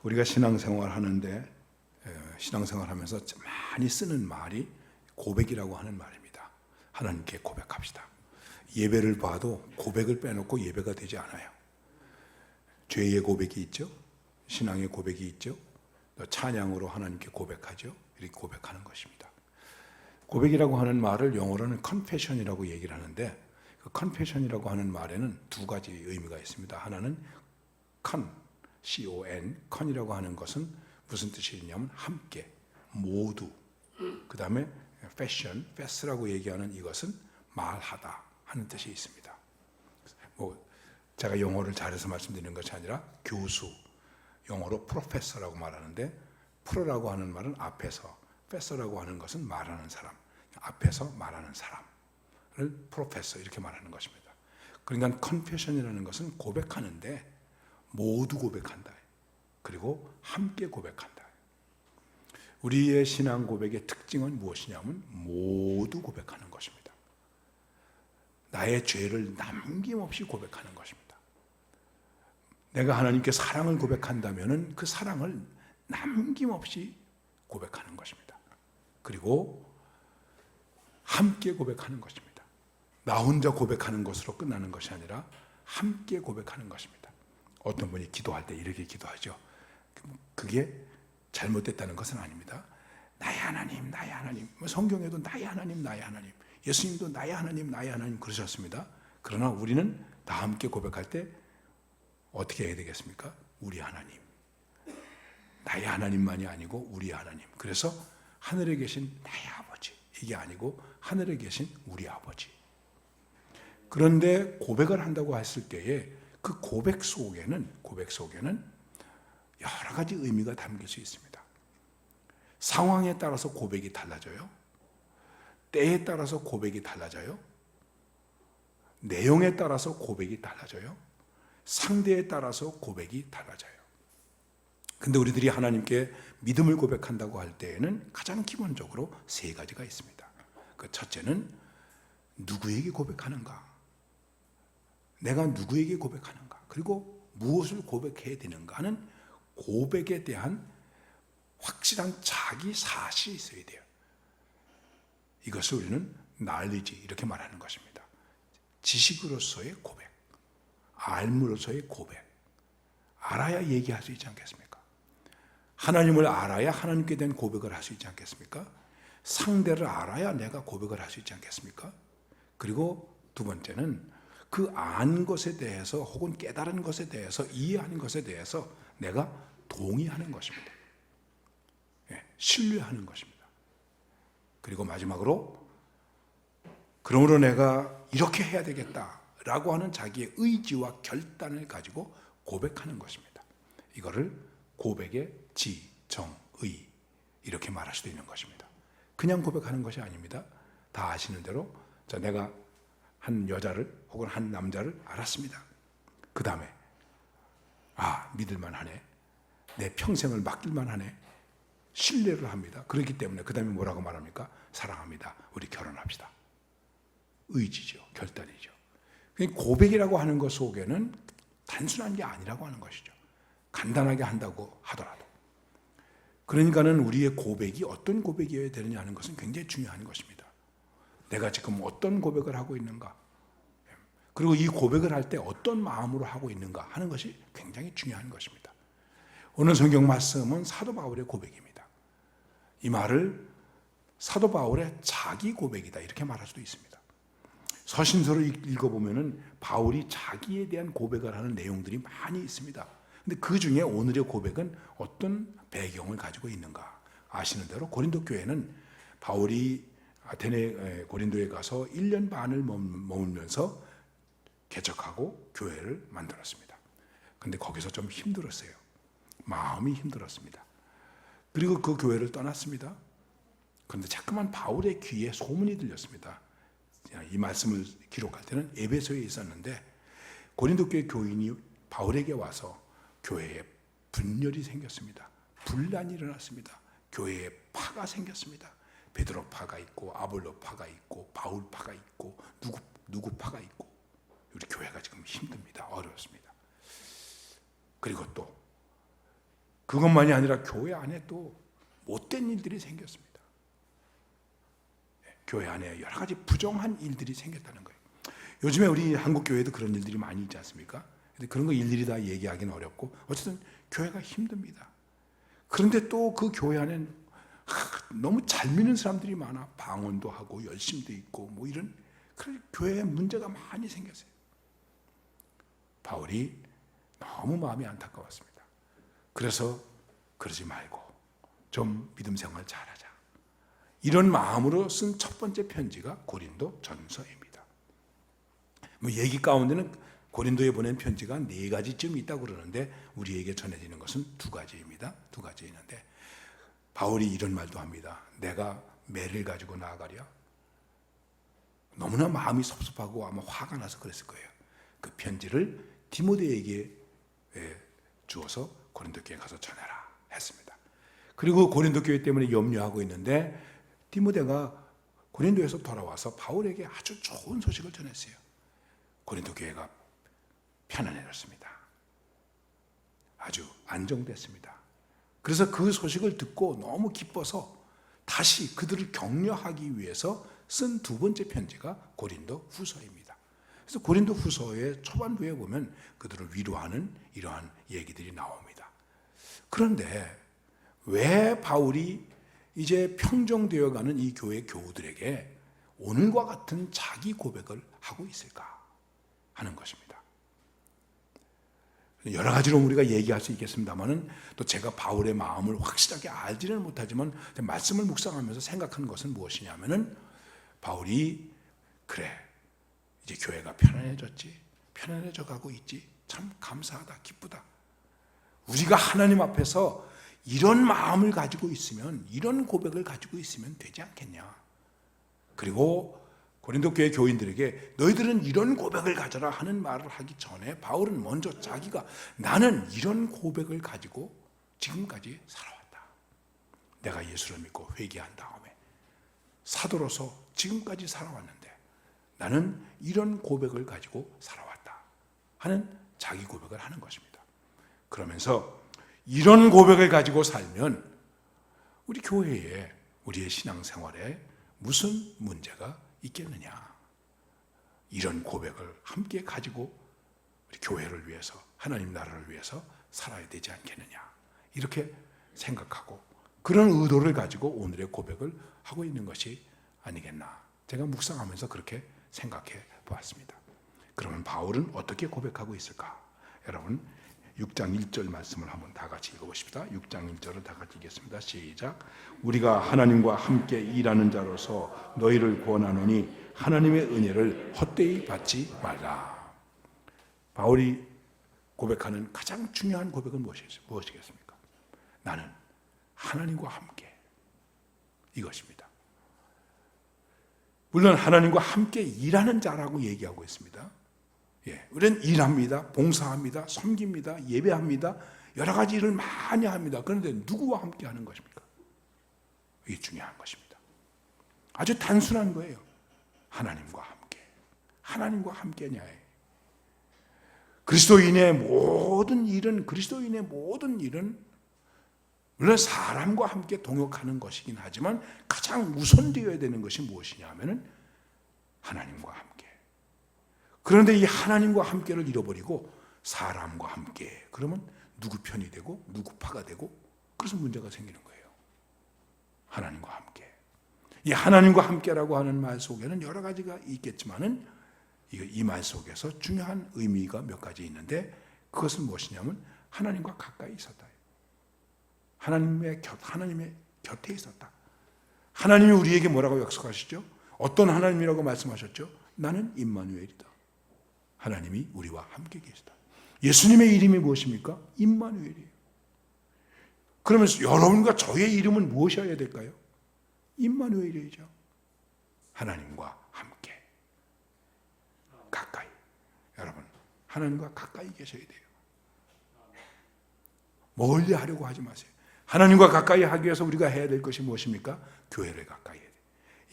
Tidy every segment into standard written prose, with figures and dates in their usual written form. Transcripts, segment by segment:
우리가 신앙생활 하는데 신앙생활 하면서 많이 쓰는 말이 고백이라고 하는 말입니다. 하나님께 고백합시다. 예배를 봐도 고백을 빼놓고 예배가 되지 않아요. 죄의 고백이 있죠. 신앙의 고백이 있죠. 또 찬양으로 하나님께 고백하죠. 이렇게 고백하는 것입니다. 고백이라고 하는 말을 영어로는 confession이라고 얘기를 하는데, 그 confession이라고 하는 말에는 두 가지 의미가 있습니다. 하나는 C-O-N, con이라고 하는 것은 무슨 뜻이 있냐면 함께, 모두. 그 다음에 fashion, fast라고 얘기하는 이것은 말하다 하는 뜻이 있습니다. 제가 영어를 잘해서 말씀드리는 것이 아니라 교수, 영어로 professor라고 말하는데, 프로라고 하는 말은 앞에서, professor라고 하는 것은 말하는 사람, 앞에서 말하는 사람을 professor 이렇게 말하는 것입니다. 그러니까 confession이라는 것은 고백하는데 모두 고백한다. 그리고 함께 고백한다. 우리의 신앙 고백의 특징은 무엇이냐면 모두 고백하는 것입니다. 나의 죄를 남김없이 고백하는 것입니다. 내가 하나님께 사랑을 고백한다면 그 사랑을 남김없이 고백하는 것입니다. 그리고 함께 고백하는 것입니다. 나 혼자 고백하는 것으로 끝나는 것이 아니라 함께 고백하는 것입니다. 어떤 분이 기도할 때 이렇게 기도하죠. 그게 잘못됐다는 것은 아닙니다. 나의 하나님, 나의 하나님. 성경에도 나의 하나님, 나의 하나님. 예수님도 나의 하나님, 나의 하나님 그러셨습니다. 그러나 우리는 다 함께 고백할 때 어떻게 해야 되겠습니까? 우리 하나님. 나의 하나님만이 아니고 우리 하나님. 그래서 하늘에 계신 나의 아버지. 이게 아니고 하늘에 계신 우리 아버지. 그런데 고백을 한다고 했을 때에 그 고백 속에는 여러 가지 의미가 담길 수 있습니다. 상황에 따라서 고백이 달라져요. 때에 따라서 고백이 달라져요. 내용에 따라서 고백이 달라져요. 상대에 따라서 고백이 달라져요. 근데 우리들이 하나님께 믿음을 고백한다고 할 때에는 가장 기본적으로 세 가지가 있습니다. 그 첫째는 누구에게 고백하는가? 내가 누구에게 고백하는가? 그리고 무엇을 고백해야 되는가 하는 고백에 대한 확실한 자기 사실이 있어야 돼요. 이것을 우리는 knowledge 이렇게 말하는 것입니다. 지식으로서의 고백, 알므로서의 고백. 알아야 얘기할 수 있지 않겠습니까? 하나님을 알아야 하나님께 대한 고백을 할 수 있지 않겠습니까? 상대를 알아야 내가 고백을 할 수 있지 않겠습니까? 그리고 두 번째는 그 안 것에 대해서 혹은 깨달은 것에 대해서 이해하는 것에 대해서 내가 동의하는 것입니다. 신뢰하는 것입니다. 그리고 마지막으로 그러므로 내가 이렇게 해야 되겠다라고 하는 자기의 의지와 결단을 가지고 고백하는 것입니다. 이거를 고백의 지, 정, 의 이렇게 말할 수도 있는 것입니다. 그냥 고백하는 것이 아닙니다. 다 아시는 대로 내가 한 여자를 혹은 한 남자를 알았습니다. 그 다음에 믿을만 하네. 내 평생을 맡길만 하네. 신뢰를 합니다. 그렇기 때문에 그 다음에 뭐라고 말합니까? 사랑합니다. 우리 결혼합시다. 의지죠. 결단이죠. 고백이라고 하는 것 속에는 단순한 게 아니라고 하는 것이죠. 간단하게 한다고 하더라도. 그러니까는 우리의 고백이 어떤 고백이어야 되느냐 하는 것은 굉장히 중요한 것입니다. 내가 지금 어떤 고백을 하고 있는가? 그리고 이 고백을 할 때 어떤 마음으로 하고 있는가 하는 것이 굉장히 중요한 것입니다. 오늘 성경 말씀은 사도 바울의 고백입니다. 이 말을 사도 바울의 자기 고백이다 이렇게 말할 수도 있습니다. 서신서를 읽어보면 바울이 자기에 대한 고백을 하는 내용들이 많이 있습니다. 근데 그 중에 오늘의 고백은 어떤 배경을 가지고 있는가? 아시는 대로 고린도 교회는 바울이 아테네 고린도에 가서 1년 반을 머물면서 개척하고 교회를 만들었습니다. 근데 거기서 좀 힘들었어요. 마음이 힘들었습니다. 그리고 그 교회를 떠났습니다. 그런데 자꾸만 바울의 귀에 소문이 들렸습니다. 이 말씀을 기록할 때는 에베소에 있었는데 고린도 교회 교인이 바울에게 와서 교회에 분열이 생겼습니다. 분란이 일어났습니다. 교회에 파가 생겼습니다. 베드로 파가 있고 아볼로 파가 있고 바울 파가 있고 누구 파가 있고 우리 교회가 지금 힘듭니다. 어렵습니다. 그리고 또 그것만이 아니라 교회 안에 또 못된 일들이 생겼습니다. 교회 안에 여러 가지 부정한 일들이 생겼다는 거예요. 요즘에 우리 한국 교회도 그런 일들이 많이 있지 않습니까? 근데 그런 거 일일이 다 얘기하기는 어렵고 어쨌든 교회가 힘듭니다. 그런데 또 그 교회 안엔 너무 잘 믿는 사람들이 많아. 방언도 하고 열심도 있고 뭐 이런 그런 교회에 문제가 많이 생겼어요. 바울이 너무 마음이 안타까웠습니다. 그래서 그러지 말고 좀 믿음 생활 잘하자. 이런 마음으로 쓴 첫 번째 편지가 고린도 전서입니다. 뭐 얘기 가운데는 고린도에 보낸 편지가 4가지쯤 있다고 그러는데 우리에게 전해지는 것은 2가지입니다. 2가지 있는데 바울이 이런 말도 합니다. 내가 매를 가지고 나아가랴. 너무나 마음이 섭섭하고 아마 화가 나서 그랬을 거예요. 그 편지를 디모데에게 주어서 고린도 교회에 가서 전해라 했습니다. 그리고 고린도 교회 때문에 염려하고 있는데 디모데가 고린도에서 돌아와서 바울에게 아주 좋은 소식을 전했어요. 고린도 교회가 편안해졌습니다. 아주 안정됐습니다. 그래서 그 소식을 듣고 너무 기뻐서 다시 그들을 격려하기 위해서 쓴 2번째 편지가 고린도 후서입니다. 그래서 고린도 후서의 초반부에 보면 그들을 위로하는 이러한 얘기들이 나옵니다. 그런데 왜 바울이 이제 평정되어가는 이 교회 교우들에게 오늘과 같은 자기 고백을 하고 있을까 하는 것입니다. 여러 가지로 우리가 얘기할 수 있겠습니다만은 또 제가 바울의 마음을 확실하게 알지는 못하지만 말씀을 묵상하면서 생각하는 것은 무엇이냐면은 바울이 그래 이제 교회가 편안해졌지, 편안해져 가고 있지, 참 감사하다, 기쁘다. 우리가 하나님 앞에서 이런 마음을 가지고 있으면, 이런 고백을 가지고 있으면 되지 않겠냐. 그리고 고린도 교회 교인들에게 너희들은 이런 고백을 가져라 하는 말을 하기 전에 바울은 먼저 자기가 나는 이런 고백을 가지고 지금까지 살아왔다. 내가 예수를 믿고 회개한 다음에 사도로서 지금까지 살아왔는데 나는 이런 고백을 가지고 살아왔다 하는 자기 고백을 하는 것입니다. 그러면서 이런 고백을 가지고 살면 우리 교회에, 우리의 신앙생활에 무슨 문제가 있겠느냐. 이런 고백을 함께 가지고 우리 교회를 위해서, 하나님 나라를 위해서 살아야 되지 않겠느냐. 이렇게 생각하고 그런 의도를 가지고 오늘의 고백을 하고 있는 것이 아니겠나. 제가 묵상하면서 그렇게 생각해 보았습니다. 그러면 바울은 어떻게 고백하고 있을까? 여러분 6장 1절 말씀을 한번 다 같이 읽어보십시다. 6장 1절을 다 같이 읽겠습니다. 시작. 우리가 하나님과 함께 일하는 자로서 너희를 권하노니 하나님의 은혜를 헛되이 받지 말라. 바울이 고백하는 가장 중요한 고백은 무엇이겠습니까? 나는 하나님과 함께, 이것입니다. 물론 하나님과 함께 일하는 자라고 얘기하고 있습니다. 우리는 일합니다. 봉사합니다. 섬깁니다. 예배합니다. 여러 가지 일을 많이 합니다. 그런데 누구와 함께 하는 것입니까? 이게 중요한 것입니다. 아주 단순한 거예요. 하나님과 함께. 하나님과 함께냐. 그리스도인의 모든 일은 물론 사람과 함께 동역하는 것이긴 하지만 가장 우선되어야 되는 것이 무엇이냐 하면은 하나님과 함께. 그런데 이 하나님과 함께를 잃어버리고 사람과 함께, 그러면 누구 편이 되고 누구 파가 되고 그래서 문제가 생기는 거예요. 하나님과 함께. 이 하나님과 함께라고 하는 말 속에는 여러 가지가 있겠지만은 이 말 속에서 중요한 의미가 몇 가지 있는데 그것은 무엇이냐면 하나님과 가까이 있었다. 하나님의 곁에 있었다. 하나님이 우리에게 뭐라고 약속하시죠? 어떤 하나님이라고 말씀하셨죠? 나는 임마누엘이다. 하나님이 우리와 함께 계시다. 예수님의 이름이 무엇입니까? 임마누엘이에요. 그러면서 여러분과 저의 이름은 무엇이어야 될까요? 임마누엘이죠. 하나님과 함께, 가까이. 여러분, 하나님과 가까이 계셔야 돼요. 멀리 하려고 하지 마세요. 하나님과 가까이 하기 위해서 우리가 해야 될 것이 무엇입니까? 교회를 가까이 해야 돼요.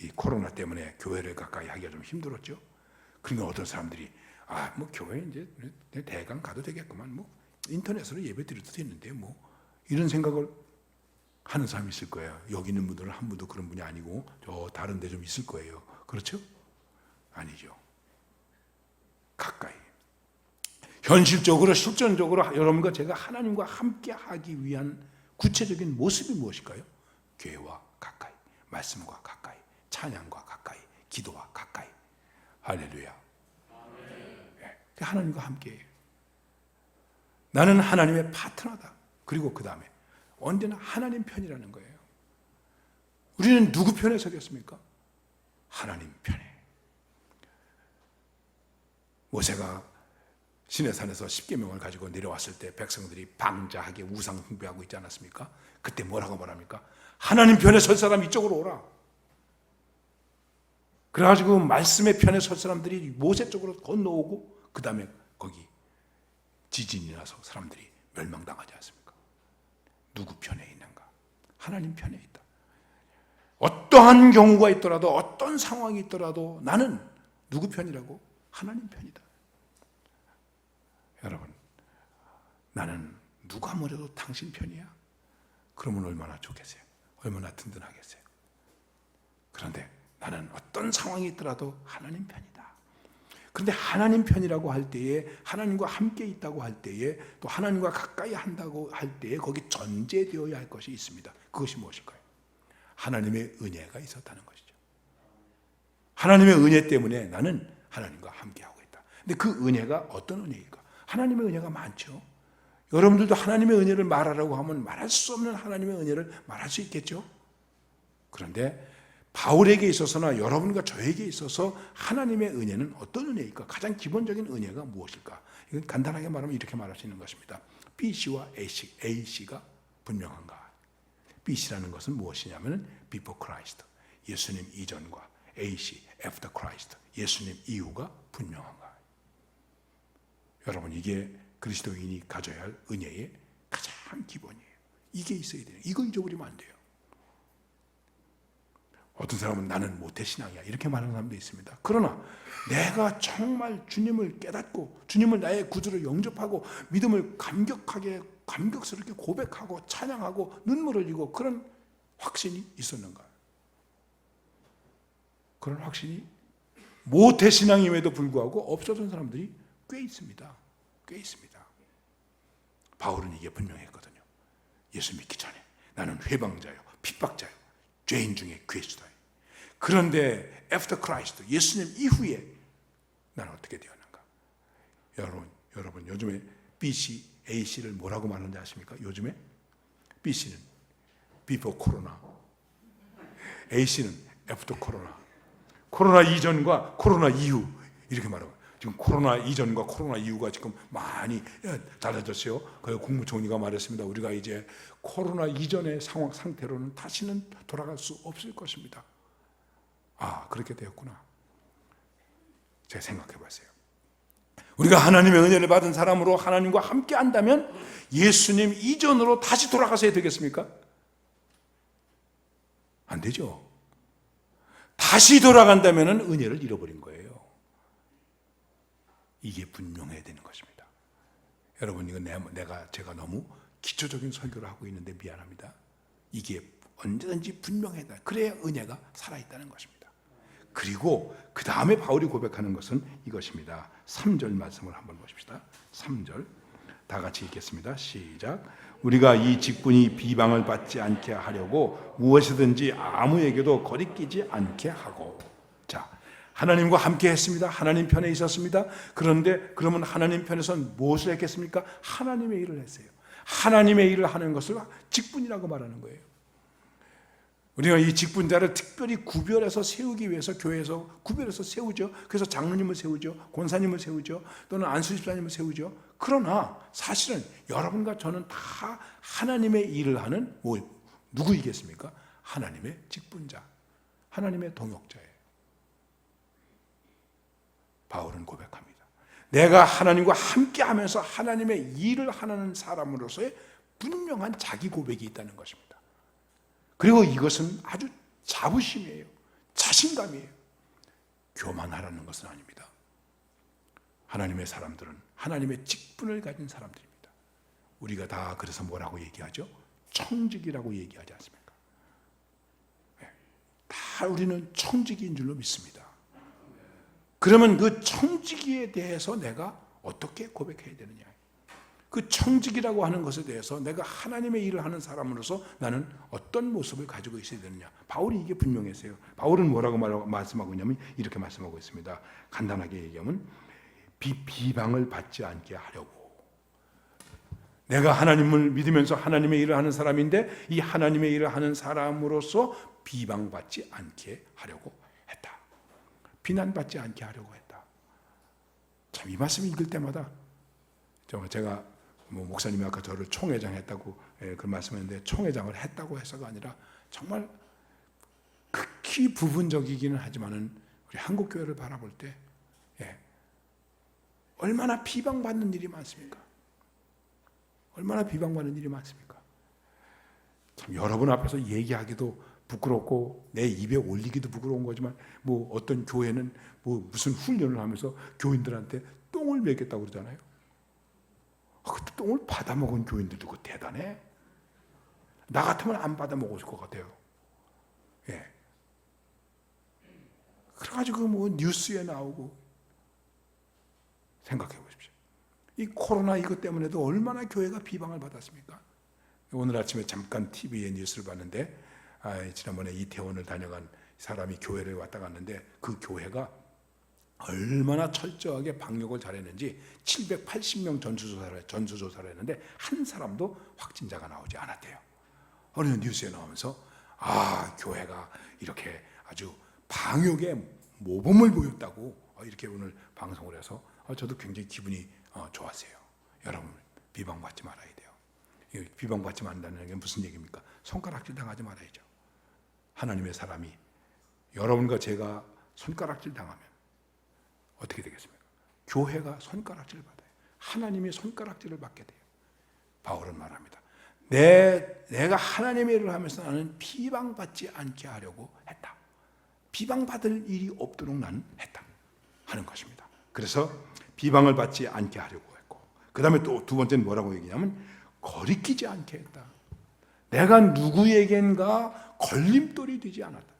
이 코로나 때문에 교회를 가까이 하기가 좀 힘들었죠. 그러니까 어떤 사람들이 뭐 교회 이제 대강 가도 되겠구만, 뭐 인터넷으로 예배 드려도 되는데 뭐 이런 생각을 하는 사람이 있을 거예요. 여기 있는 분들은 한 분도 그런 분이 아니고 저 다른 데 좀 있을 거예요. 그렇죠? 아니죠. 가까이. 현실적으로 실전적으로 여러분과 제가 하나님과 함께 하기 위한 구체적인 모습이 무엇일까요? 교회와 가까이, 말씀과 가까이, 찬양과 가까이, 기도와 가까이. 할렐루야. 네. 하나님과 함께해요. 나는 하나님의 파트너다. 그리고 그 다음에 언제나 하나님 편이라는 거예요. 우리는 누구 편에 서겠습니까? 하나님 편에. 모세가 시내산에서 십계명을 가지고 내려왔을 때 백성들이 방자하게 우상 숭배하고 있지 않았습니까? 그때 뭐라고 말합니까? 하나님 편에 설 사람 이쪽으로 오라. 그래가지고 말씀의 편에 설 사람들이 모세 쪽으로 건너오고 그 다음에 거기 지진이 나서 사람들이 멸망당하지 않습니까? 누구 편에 있는가? 하나님 편에 있다. 어떠한 경우가 있더라도 어떤 상황이 있더라도 나는 누구 편이라고? 하나님 편이다. 여러분, 나는 누가 뭐래도 당신 편이야? 그러면 얼마나 좋겠어요? 얼마나 든든하겠어요? 그런데 나는 어떤 상황이 있더라도 하나님 편이다. 그런데 하나님 편이라고 할 때에, 하나님과 함께 있다고 할 때에, 또 하나님과 가까이 한다고 할 때에 거기 전제되어야 할 것이 있습니다. 그것이 무엇일까요? 하나님의 은혜가 있었다는 것이죠. 하나님의 은혜 때문에 나는 하나님과 함께하고 있다. 근데 그 은혜가 어떤 은혜일까? 하나님의 은혜가 많죠. 여러분들도 하나님의 은혜를 말하라고 하면 말할 수 없는 하나님의 은혜를 말할 수 있겠죠. 그런데 바울에게 있어서나 여러분과 저에게 있어서 하나님의 은혜는 어떤 은혜일까? 가장 기본적인 은혜가 무엇일까? 이건 간단하게 말하면 이렇게 말할 수 있는 것입니다. B씨와 A씨가 분명한가? B씨라는 것은 무엇이냐면 before Christ, 예수님 이전과 A씨, after Christ, 예수님 이후가 분명한가? 여러분, 이게 그리스도인이 가져야 할 은혜의 가장 기본이에요. 이게 있어야 돼요. 이거 잊어버리면 안 돼요. 어떤 사람은 나는 모태신앙이야 이렇게 말하는 사람도 있습니다. 그러나 내가 정말 주님을 깨닫고 주님을 나의 구주로 영접하고 믿음을 감격스럽게 고백하고 찬양하고 눈물을 흘리고 그런 확신이 있었는가? 그런 확신이 모태신앙임에도 불구하고 없어진 사람들이 꽤 있습니다. 꽤 있습니다. 바울은 이게 분명했거든요. 예수 믿기 전에 나는 회방자요, 핍박자요, 죄인 중에 괴수다. 그런데 after Christ, 예수님 이후에 나는 어떻게 되었는가? 여러분 요즘에 BC, AC를 뭐라고 말하는지 아십니까? 요즘에 BC는 before 코로나, AC는 after 코로나. 코로나 이전과 코로나 이후 이렇게 말하고 지금 코로나 이전과 코로나 이후가 지금 많이 달라졌어요. 그 국무총리가 말했습니다. 우리가 이제 코로나 이전의 상태로는 다시는 돌아갈 수 없을 것입니다. 아, 그렇게 되었구나. 제가 생각해 봤어요. 우리가 하나님의 은혜를 받은 사람으로 하나님과 함께 한다면 예수님 이전으로 다시 돌아가셔야 되겠습니까? 안 되죠. 다시 돌아간다면 은혜를 잃어버린 거예요. 이게 분명해야 되는 것입니다. 여러분, 이건 제가 너무 기초적인 설교를 하고 있는데 미안합니다. 이게 언제든지 분명해야 돼. 그래야 은혜가 살아있다는 것입니다. 그리고 그 다음에 바울이 고백하는 것은 이것입니다. 3절 말씀을 한번 보십시다. 3절 다 같이 읽겠습니다. 시작. 우리가 이 직분이 비방을 받지 않게 하려고 무엇이든지 아무에게도 거리끼지 않게 하고. 자, 하나님과 함께 했습니다. 하나님 편에 있었습니다. 그런데 그러면 하나님 편에서는 무엇을 했겠습니까? 하나님의 일을 했어요. 하나님의 일을 하는 것을 직분이라고 말하는 거예요. 우리가 이 직분자를 특별히 구별해서 세우기 위해서 교회에서 구별해서 세우죠. 그래서 장로님을 세우죠. 권사님을 세우죠. 또는 안수집사님을 세우죠. 그러나 사실은 여러분과 저는 다 하나님의 일을 하는 누구이겠습니까? 하나님의 직분자, 하나님의 동역자예요. 바울은 고백합니다. 내가 하나님과 함께하면서 하나님의 일을 하는 사람으로서의 분명한 자기 고백이 있다는 것입니다. 그리고 이것은 아주 자부심이에요. 자신감이에요. 교만하라는 것은 아닙니다. 하나님의 사람들은 하나님의 직분을 가진 사람들입니다. 우리가 다 그래서 뭐라고 얘기하죠? 청직이라고 얘기하지 않습니까? 다 우리는 청직인 줄로 믿습니다. 그러면 그 청지기에 대해서 내가 어떻게 고백해야 되느냐? 그 청지기라고 하는 것에 대해서 내가 하나님의 일을 하는 사람으로서 나는 어떤 모습을 가지고 있어야 되느냐? 바울이 이게 분명했어요. 바울은 뭐라고 말씀하고 있냐면 이렇게 말씀하고 있습니다. 간단하게 얘기하면 비방을 받지 않게 하려고. 내가 하나님을 믿으면서 하나님의 일을 하는 사람인데 이 하나님의 일을 하는 사람으로서 비방받지 않게 하려고 했다. 비난받지 않게 하려고 했다. 참 이 말씀 읽을 때마다 제가 목사님이 아까 저를 총회장 했다고 그 말씀했는데 총회장을 했다고 해서가 아니라 정말 극히 부분적이기는 하지만은 우리 한국 교회를 바라볼 때 얼마나 비방받는 일이 많습니까? 얼마나 비방받는 일이 많습니까? 참 여러분 앞에서 얘기하기도 부끄럽고 내 입에 올리기도 부끄러운 거지만 어떤 교회는 무슨 훈련을 하면서 교인들한테 똥을 먹였다고 그러잖아요. 그 똥을 받아먹은 교인들도 그 대단해. 나 같으면 안 받아먹었을 것 같아요. 그래가지고 뉴스에 나오고 생각해 보십시오. 이 코로나 이것 때문에도 얼마나 교회가 비방을 받았습니까? 오늘 아침에 잠깐 TV에 뉴스를 봤는데 지난번에 이태원을 다녀간 사람이 교회를 왔다 갔는데 그 교회가 얼마나 철저하게 방역을 잘했는지 780명 전수조사를 했는데 한 사람도 확진자가 나오지 않았대요. 어느 뉴스에 나오면서 교회가 이렇게 아주 방역에 모범을 보였다고 이렇게 오늘 방송을 해서 저도 굉장히 기분이 좋았어요. 여러분 비방받지 말아야 돼요. 비방받지 말라는 게 무슨 얘기입니까? 손가락질 당하지 말아야죠. 하나님의 사람이 여러분과 제가 손가락질 당하면 어떻게 되겠습니까? 교회가 손가락질을 받아요. 하나님이 손가락질을 받게 돼요. 바울은 말합니다. 내가 하나님의 일을 하면서 나는 비방받지 않게 하려고 했다. 비방받을 일이 없도록 나는 했다 하는 것입니다. 그래서 비방을 받지 않게 하려고 했고, 그 다음에 또 두 번째는 뭐라고 얘기하면 거리끼지 않게 했다. 내가 누구에겐가 걸림돌이 되지 않았다.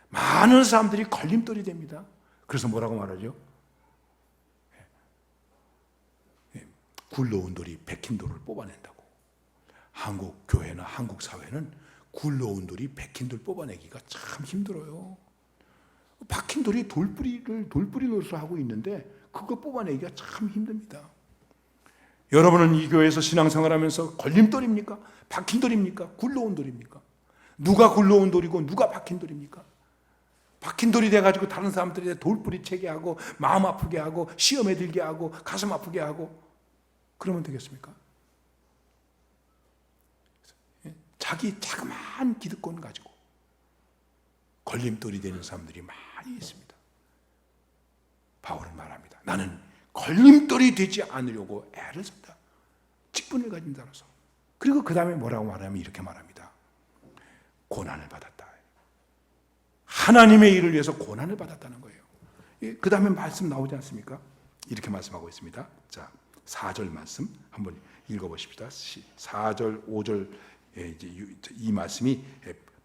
많은 사람들이 걸림돌이 됩니다. 그래서 뭐라고 말하죠? 굴러온 돌이 백힌 돌을 뽑아낸다고. 한국 교회나 한국 사회는 굴러온 돌이 백힌 돌 뽑아내기가 참 힘들어요. 박힌 돌이 돌뿌리 노릇을 하고 있는데 그거 뽑아내기가 참 힘듭니다. 여러분은 이 교회에서 신앙생활하면서 걸림돌입니까? 박힌 돌입니까? 굴러온 돌입니까? 누가 굴러온 돌이고 누가 박힌 돌입니까? 박힌 돌이 돼가지고 다른 사람들이 돌뿌리 채게 하고 마음 아프게 하고 시험에 들게 하고 가슴 아프게 하고 그러면 되겠습니까? 자기 자그마한 기득권 가지고 걸림돌이 되는 사람들이 많이 있습니다. 바울은 말합니다. 나는 걸림돌이 되지 않으려고 애를 썼다. 직분을 가진 자로서. 그리고 그 다음에 뭐라고 말하면 이렇게 말합니다. 고난을 받았다. 하나님의 일을 위해서 고난을 받았다는 거예요. 그 다음에 말씀 나오지 않습니까? 이렇게 말씀하고 있습니다. 자, 4절 말씀 한번 읽어보십시다. 4절, 5절 이 말씀이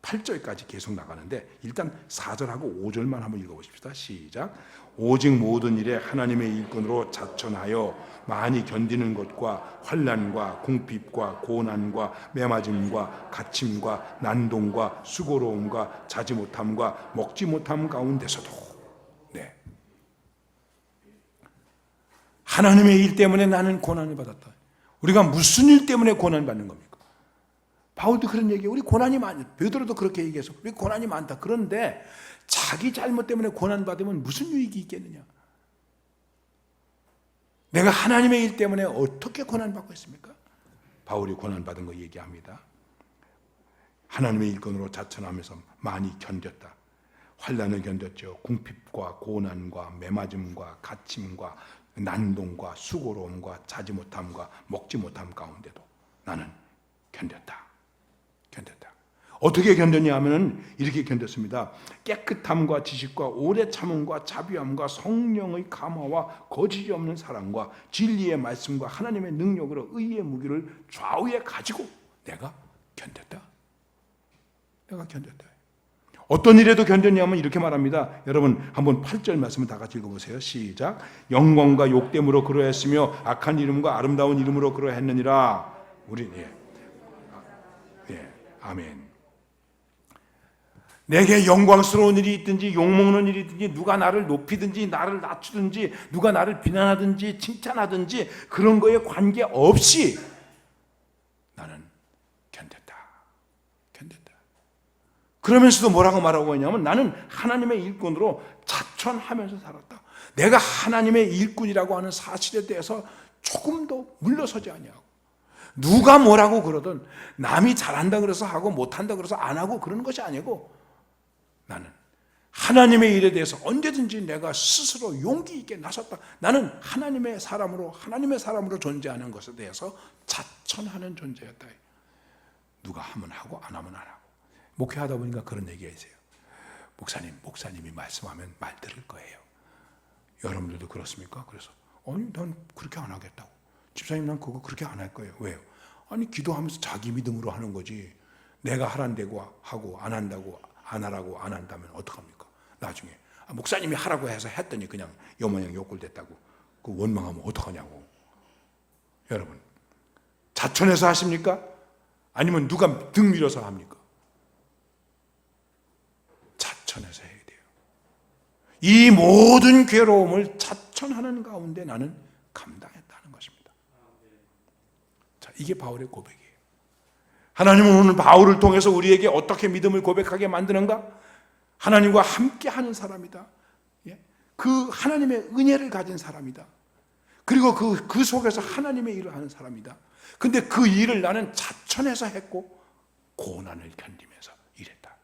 8절까지 계속 나가는데 일단 4절하고 5절만 한번 읽어보십시다. 시작. 오직 모든 일에 하나님의 일꾼으로 자천하여 많이 견디는 것과 환난과 궁핍과 고난과 매맞음과 갇힘과 난동과 수고로움과 자지 못함과 먹지 못함 가운데서도 하나님의 일 때문에 나는 고난을 받았다. 우리가 무슨 일 때문에 고난을 받는 겁니까? 바울도 그런 얘기예요. 우리 고난이 많다. 베드로도 그렇게 얘기해서 우리 고난이 많다. 그런데 자기 잘못 때문에 고난 받으면 무슨 유익이 있겠느냐? 내가 하나님의 일 때문에 어떻게 고난 받고 있습니까? 바울이 고난 받은 거 얘기합니다. 하나님의 일꾼으로 자천하면서 많이 견뎠다. 환난을 견뎠죠. 궁핍과 고난과 매맞음과 갇힘과 난동과 수고로움과 자지 못함과 먹지 못함 가운데도 나는 견뎠다. 어떻게 견뎠냐 하면 이렇게 견뎠습니다. 깨끗함과 지식과 오래 참음과 자비함과 성령의 감화와 거짓이 없는 사랑과 진리의 말씀과 하나님의 능력으로 의의 무기를 좌우에 가지고 내가 견뎠다. 내가 견뎠다. 어떤 일에도 견뎠냐면 이렇게 말합니다. 여러분 한번 8절 말씀을 다 같이 읽어보세요. 시작. 영광과 욕됨으로 그러했으며 악한 이름과 아름다운 이름으로 그러했느니라. 우리 아멘. 내게 영광스러운 일이 있든지 욕먹는 일이 있든지 누가 나를 높이든지 나를 낮추든지 누가 나를 비난하든지 칭찬하든지 그런 거에 관계없이 나는 견뎠다. 그러면서도 뭐라고 말하고 있냐면 나는 하나님의 일꾼으로 자천하면서 살았다. 내가 하나님의 일꾼이라고 하는 사실에 대해서 조금도 물러서지 아니하고 누가 뭐라고 그러든 남이 잘한다 그래서 하고 못한다 그래서 안 하고 그러는 것이 아니고 나는 하나님의 일에 대해서 언제든지 내가 스스로 용기 있게 나섰다. 나는 하나님의 사람으로 존재하는 것에 대해서 자천하는 존재였다. 누가 하면 하고 안 하면 안 하고. 목회하다 보니까 그런 얘기가 있어요. 목사님이 말씀하면 말 들을 거예요. 여러분들도 그렇습니까? 그래서 아니 난 그렇게 안 하겠다고. 집사님 난 그거 그렇게 안 할 거예요. 왜요? 아니 기도하면서 자기 믿음으로 하는 거지. 내가 하란다고 하고 안 한다고 안 하라고 안 한다면 어떡합니까? 나중에 목사님이 하라고 해서 했더니 그냥 요모양 욕골됐다고 그 원망하면 어떡하냐고. 여러분 자천해서 하십니까? 아니면 누가 등 밀어서 합니까? 자천해서 해야 돼요. 이 모든 괴로움을 자천하는 가운데 나는 감당했다는 것입니다. 자, 이게 바울의 고백이에요. 하나님은 오늘 바울을 통해서 우리에게 어떻게 믿음을 고백하게 만드는가? 하나님과 함께 하는 사람이다. 그 하나님의 은혜를 가진 사람이다. 그리고 그 속에서 하나님의 일을 하는 사람이다. 근데 그 일을 나는 자천해서 했고 고난을 견디면서 일했다.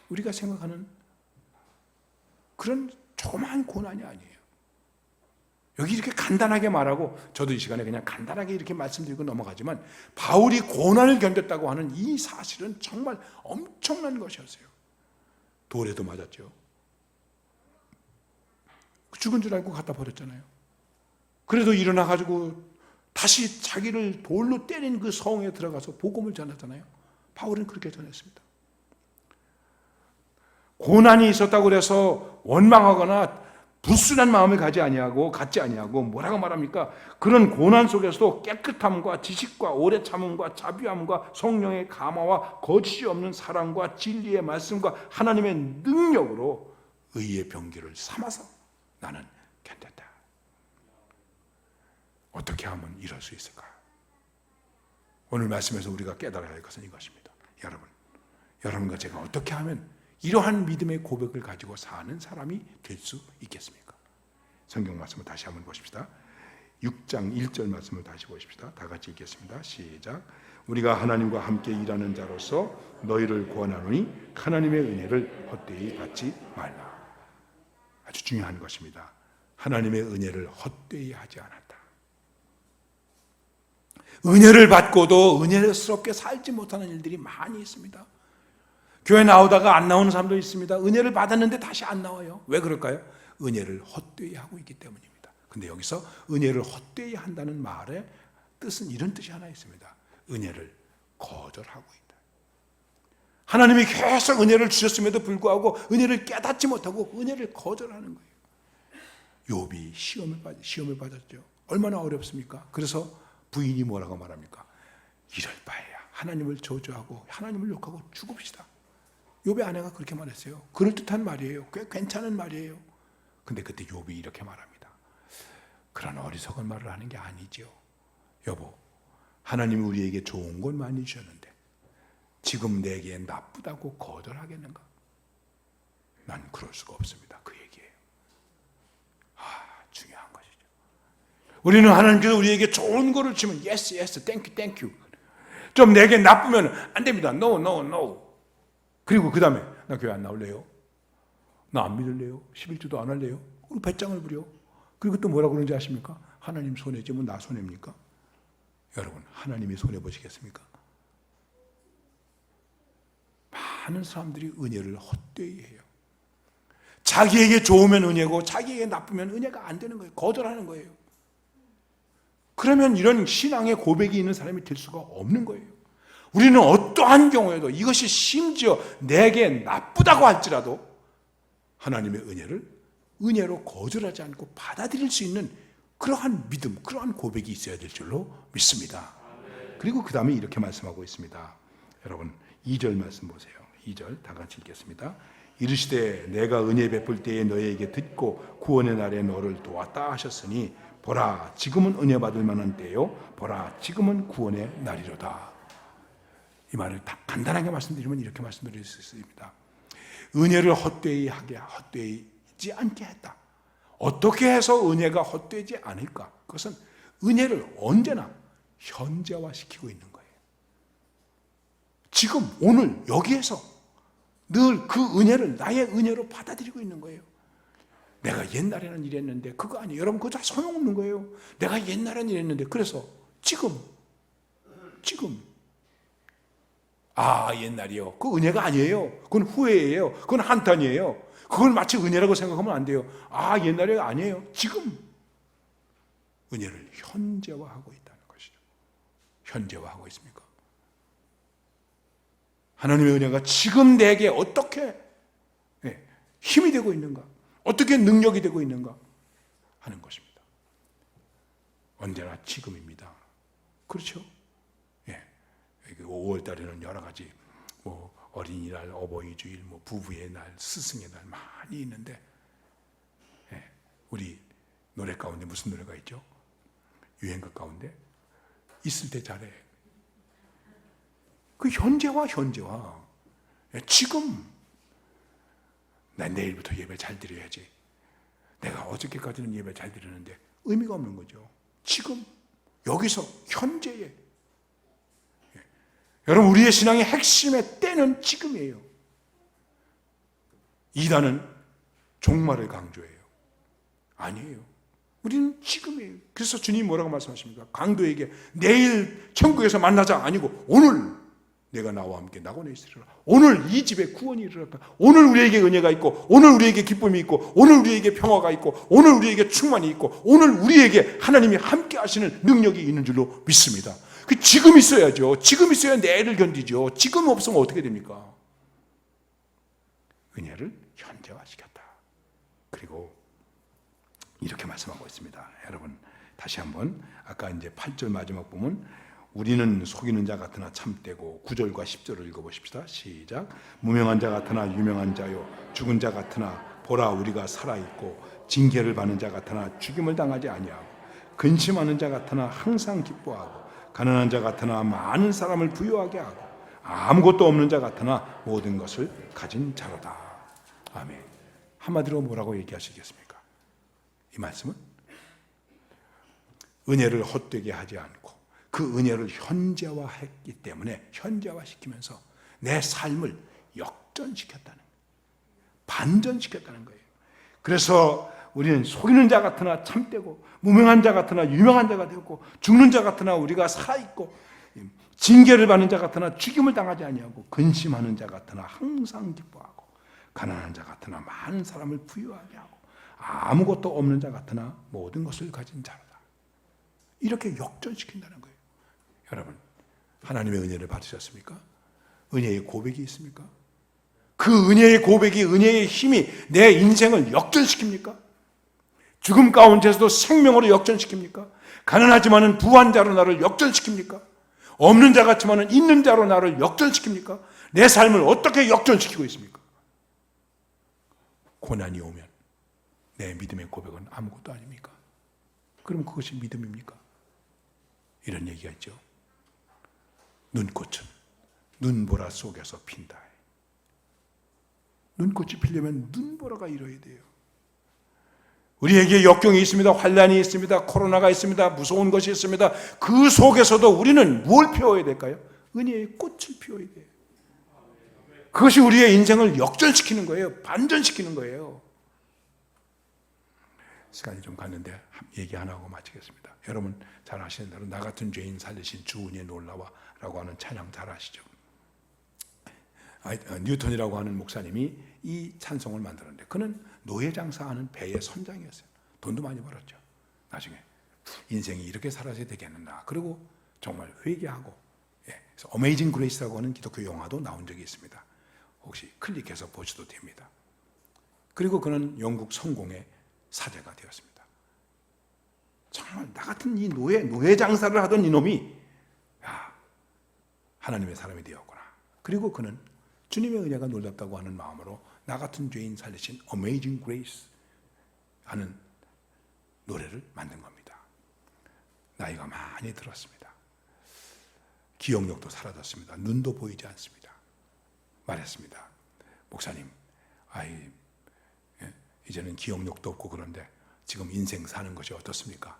우리가 생각하는 그런 조그마한 고난이 아니에요. 여기 이렇게 간단하게 말하고 저도 이 시간에 그냥 간단하게 이렇게 말씀드리고 넘어가지만 바울이 고난을 견뎠다고 하는 이 사실은 정말 엄청난 것이었어요. 돌에도 맞았죠. 죽은 줄 알고 갖다 버렸잖아요. 그래도 일어나가지고 다시 자기를 돌로 때린 그 성에 들어가서 복음을 전하잖아요. 바울은 그렇게 전했습니다. 고난이 있었다고 해서 원망하거나 불순한 마음을 갖지 아니하고 뭐라고 말합니까? 그런 고난 속에서도 깨끗함과 지식과 오래 참음과 자비함과 성령의 감화와 거짓이 없는 사랑과 진리의 말씀과 하나님의 능력으로 의의 병기를 삼아서 나는 견뎠다. 어떻게 하면 이럴 수 있을까? 오늘 말씀에서 우리가 깨달아야 할 것은 이것입니다. 여러분과 제가 어떻게 하면 이러한 믿음의 고백을 가지고 사는 사람이 될 수 있겠습니까? 성경 말씀을 다시 한번 보십시다. 6장 1절 말씀을 다시 보십시다. 다 같이 읽겠습니다. 시작. 우리가 하나님과 함께 일하는 자로서 너희를 구원하노니 하나님의 은혜를 헛되이 받지 말라. 아주 중요한 것입니다. 하나님의 은혜를 헛되이 하지 않았다. 은혜를 받고도 은혜스럽게 살지 못하는 일들이 많이 있습니다. 교회 나오다가 안 나오는 사람도 있습니다. 은혜를 받았는데 다시 안 나와요. 왜 그럴까요? 은혜를 헛되이 하고 있기 때문입니다. 근데 여기서 은혜를 헛되이 한다는 말의 뜻은 이런 뜻이 하나 있습니다. 은혜를 거절하고 있다. 하나님이 계속 은혜를 주셨음에도 불구하고 은혜를 깨닫지 못하고 은혜를 거절하는 거예요. 욥이 시험을 받았죠. 얼마나 어렵습니까? 그래서 부인이 뭐라고 말합니까? 이럴 바에야 하나님을 저주하고 하나님을 욕하고 죽읍시다. 욥의 아내가 그렇게 말했어요. 그럴듯한 말이에요. 꽤 괜찮은 말이에요. 근데 그때 욥이 이렇게 말합니다. 그런 어리석은 말을 하는 게 아니죠. 여보, 하나님이 우리에게 좋은 걸 많이 주셨는데 지금 내게 나쁘다고 거절하겠는가? 난 그럴 수가 없습니다. 그 얘기예요. 중요한 것이죠. 우리는 하나님께서 우리에게 좋은 거를 주면 yes, yes, thank you. 좀 내게 나쁘면 안 됩니다. No. 그리고 그 다음에 나 교회 안 나올래요? 나 안 믿을래요? 11주도 안 할래요? 그리고 배짱을 부려. 그리고 또 뭐라고 그러는지 아십니까? 하나님 손해지면 나 손해입니까? 여러분, 하나님이 손해보시겠습니까? 많은 사람들이 은혜를 헛되이 해요. 자기에게 좋으면 은혜고 자기에게 나쁘면 은혜가 안 되는 거예요. 거절하는 거예요. 그러면 이런 신앙의 고백이 있는 사람이 될 수가 없는 거예요. 우리는 어떠한 경우에도 이것이 심지어 내게 나쁘다고 할지라도 하나님의 은혜로 거절하지 않고 받아들일 수 있는 그러한 믿음, 그러한 고백이 있어야 될 줄로 믿습니다. 그리고 그 다음에 이렇게 말씀하고 있습니다. 여러분 2절 말씀 보세요. 2절 다 같이 읽겠습니다. 이르시되 내가 은혜 베풀 때에 너희에게 듣고 구원의 날에 너를 도왔다 하셨으니 보라 지금은 은혜 받을 만한 때요 보라 지금은 구원의 날이로다. 이 말을 다 간단하게 말씀드리면 이렇게 말씀드릴 수 있습니다. 은혜를 헛되이지 않게 했다. 어떻게 해서 은혜가 헛되지 않을까? 그것은 은혜를 언제나 현재화시키고 있는 거예요. 지금 오늘 여기에서 늘 그 은혜를 나의 은혜로 받아들이고 있는 거예요. 내가 옛날에는 이랬는데 그거 아니에요. 여러분 그거 다 소용없는 거예요. 내가 옛날에는 이랬는데 그래서 지금 옛날이요. 그 은혜가 아니에요. 그건 후회예요. 그건 한탄이에요. 그걸 마치 은혜라고 생각하면 안 돼요. 옛날에 아니에요. 지금 은혜를 현재화하고 있다는 것이죠. 현재화하고 있습니까? 하나님의 은혜가 지금 내게 어떻게 힘이 되고 있는가? 어떻게 능력이 되고 있는가? 하는 것입니다. 언제나 지금입니다. 그렇죠? 5월 달에는 여러 가지 어린이날, 어버이주일, 부부의 날, 스승의 날 많이 있는데 우리 노래 가운데 무슨 노래가 있죠? 유행가 가운데 있을 때 잘해. 그 현재화. 지금 난 내일부터 예배 잘 드려야지. 내가 어저께까지는 예배 잘 드렸는데 의미가 없는 거죠. 지금 여기서 현재에 여러분 우리의 신앙의 핵심의 때는 지금이에요. 이단은 종말을 강조해요. 아니에요. 우리는 지금이에요. 그래서 주님이 뭐라고 말씀하십니까? 강도에게 내일 천국에서 만나자 아니고 오늘 내가 나와 함께 낙원에 있으리라. 오늘 이 집에 구원이 이르렀다. 오늘 우리에게 은혜가 있고 오늘 우리에게 기쁨이 있고 오늘 우리에게 평화가 있고 오늘 우리에게 충만이 있고 오늘 우리에게 하나님이 함께 하시는 능력이 있는 줄로 믿습니다. 그 지금 있어야죠. 지금 있어야 내일을 견디죠. 지금 없으면 어떻게 됩니까? 은혜를 현재화시켰다. 그리고 이렇게 말씀하고 있습니다. 여러분 다시 한번 아까 이제 8절 마지막 보면 우리는 속이는 자 같으나 참되고 9절과 10절을 읽어보십시다. 시작. 무명한 자 같으나 유명한 자요 죽은 자 같으나 보라 우리가 살아있고 징계를 받는 자 같으나 죽임을 당하지 아니하고 근심하는 자 같으나 항상 기뻐하고 가난한 자 같으나 많은 사람을 부유하게 하고 아무것도 없는 자 같으나 모든 것을 가진 자로다. 아멘. 한마디로 뭐라고 얘기하시겠습니까? 이 말씀은 은혜를 헛되게 하지 않고 그 은혜를 현재화했기 때문에 현재화시키면서 내 삶을 역전시켰다는 거예요. 반전시켰다는 거예요. 그래서 우리는 속이는 자 같으나 참되고 무명한 자 같으나 유명한 자가 되었고 죽는 자 같으나 우리가 살아있고 징계를 받는 자 같으나 죽임을 당하지 아니하고 근심하는 자 같으나 항상 기뻐하고 가난한 자 같으나 많은 사람을 부유하게 하고 아무것도 없는 자 같으나 모든 것을 가진 자로다. 이렇게 역전시킨다는 거예요. 여러분 하나님의 은혜를 받으셨습니까? 은혜의 고백이 있습니까? 그 은혜의 고백이 은혜의 힘이 내 인생을 역전시킵니까? 죽음 가운데서도 생명으로 역전시킵니까? 가난하지만은 부한 자로 나를 역전시킵니까? 없는 자 같지만은 있는 자로 나를 역전시킵니까? 내 삶을 어떻게 역전시키고 있습니까? 고난이 오면 내 믿음의 고백은 아무것도 아닙니까? 그럼 그것이 믿음입니까? 이런 얘기가 있죠. 눈꽃은 눈보라 속에서 핀다. 눈꽃이 피려면 눈보라가 이뤄야 돼요. 우리에게 역경이 있습니다. 환난이 있습니다. 코로나가 있습니다. 무서운 것이 있습니다. 그 속에서도 우리는 뭘 피워야 될까요? 은혜의 꽃을 피워야 돼요. 그것이 우리의 인생을 역전시키는 거예요. 반전시키는 거예요. 시간이 좀 갔는데 얘기 하나 하고 마치겠습니다. 여러분 잘 아시는 대로 나 같은 죄인 살리신 주 은혜 놀라와 라고 하는 찬양 잘 아시죠? 뉴턴이라고 하는 목사님이 이 찬송을 만들었는데 그는 노예 장사하는 배의 선장이었어요. 돈도 많이 벌었죠. 나중에 인생이 이렇게 살아야 되겠느냐. 그리고 정말 회개하고, 그래서 어메이징 그레이스라고 하는 기독교 영화도 나온 적이 있습니다. 혹시 클릭해서 보셔도 됩니다. 그리고 그는 영국 성공의 사제가 되었습니다. 정말 나 같은 이 노예 장사를 하던 이놈이 하나님의 사람이 되었구나. 그리고 그는 주님의 은혜가 놀랍다고 하는 마음으로 나 같은 죄인 살리신 Amazing Grace 하는 노래를 만든 겁니다. 나이가 많이 들었습니다. 기억력도 사라졌습니다. 눈도 보이지 않습니다. 말했습니다. 목사님, 이제는 기억력도 없고 그런데 지금 인생 사는 것이 어떻습니까?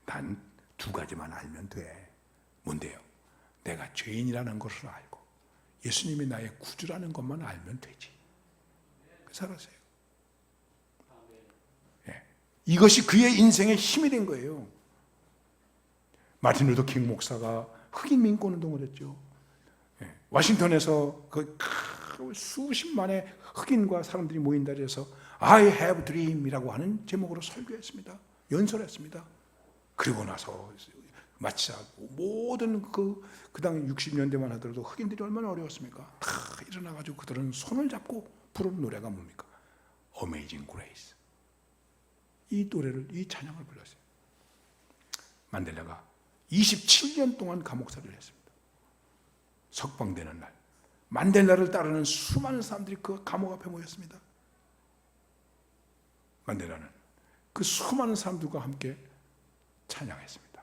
난 두 가지만 알면 돼. 뭔데요? 내가 죄인이라는 것을 알고 예수님이 나의 구주라는 것만 알면 되지. 살았어요. 이것이 그의 인생의 힘이 된 거예요. 마틴 루터 킹 목사가 흑인 민권 운동을 했죠. 워싱턴에서 그 수십만의 흑인과 사람들이 모인 자리에서 I have dream이라고 하는 제목으로 설교했습니다. 연설했습니다. 그리고 나서 마치 모든 그 당시 60년대만 하더라도 흑인들이 얼마나 어려웠습니까? 다 일어나가지고 그들은 손을 잡고 부르는 노래가 뭡니까? Amazing Grace. 이 노래를, 이 찬양을 불렀어요. 만델라가 27년 동안 감옥살이를 했습니다. 석방되는 날 만델라를 따르는 수많은 사람들이 그 감옥 앞에 모였습니다. 만델라는 그 수많은 사람들과 함께 찬양했습니다.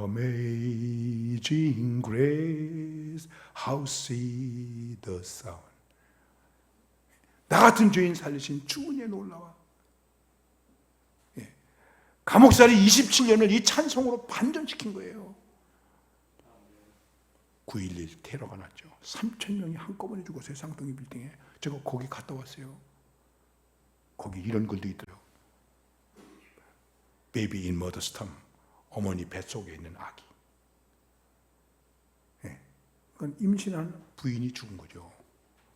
Amazing grace, how sweet the sound. 나 같은 죄인 살리신 주 은혜 놀라워. 감옥살이 27년을 이 찬송으로 반전시킨 거예요. 9.11 테러가 났죠. 3,000명이 한꺼번에 죽었어요. 쌍둥이 빌딩에. 제가 거기 갔다 왔어요. 거기 이런 글도 있더라고요. Baby in mother's tumb. 어머니 뱃속에 있는 아기. 그러니까 임신한 부인이 죽은 거죠.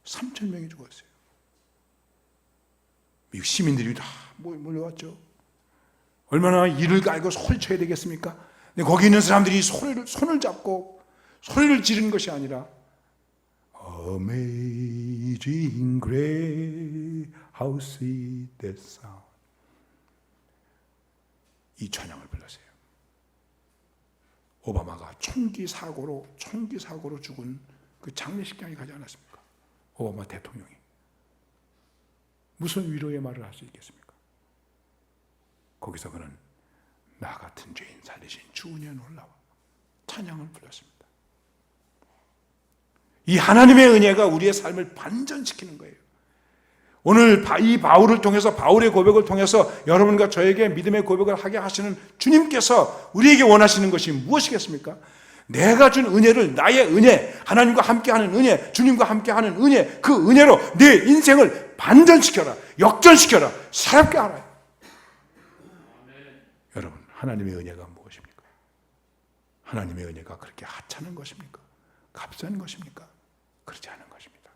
3,000명이 죽었어요. 미국 시민들이 다 몰려왔죠. 얼마나 이를 갈고 소리 쳐야 되겠습니까? 근데 거기 있는 사람들이 손을 잡고 소리를 지르는 것이 아니라 Amazing grace, how sweet that sound. 이 찬양을 불렀어요. 오바마가 총기 사고로 죽은 그 장례식장에 가지 않았습니까? 오바마 대통령이. 무슨 위로의 말을 할 수 있겠습니까? 거기서 그는 나 같은 죄인 살리신 주 은혜 놀라워 찬양을 불렀습니다. 이 하나님의 은혜가 우리의 삶을 반전시키는 거예요. 오늘 이 바울을 통해서, 바울의 고백을 통해서 여러분과 저에게 믿음의 고백을 하게 하시는 주님께서 우리에게 원하시는 것이 무엇이겠습니까? 내가 준 은혜를, 나의 은혜, 하나님과 함께하는 은혜, 주님과 함께하는 은혜, 그 은혜로 내 인생을 반전시켜라, 역전시켜라, 새롭게 하라. 여러분, 하나님의 은혜가 무엇입니까? 하나님의 은혜가 그렇게 하찮은 것입니까? 값싼 것입니까? 그렇지 않은 것입니다.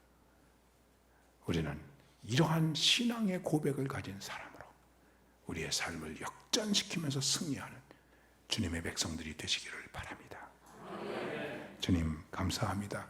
우리는 이러한 신앙의 고백을 가진 사람으로 우리의 삶을 역전시키면서 승리하는 주님의 백성들이 되시기를 바랍니다. 주님 감사합니다.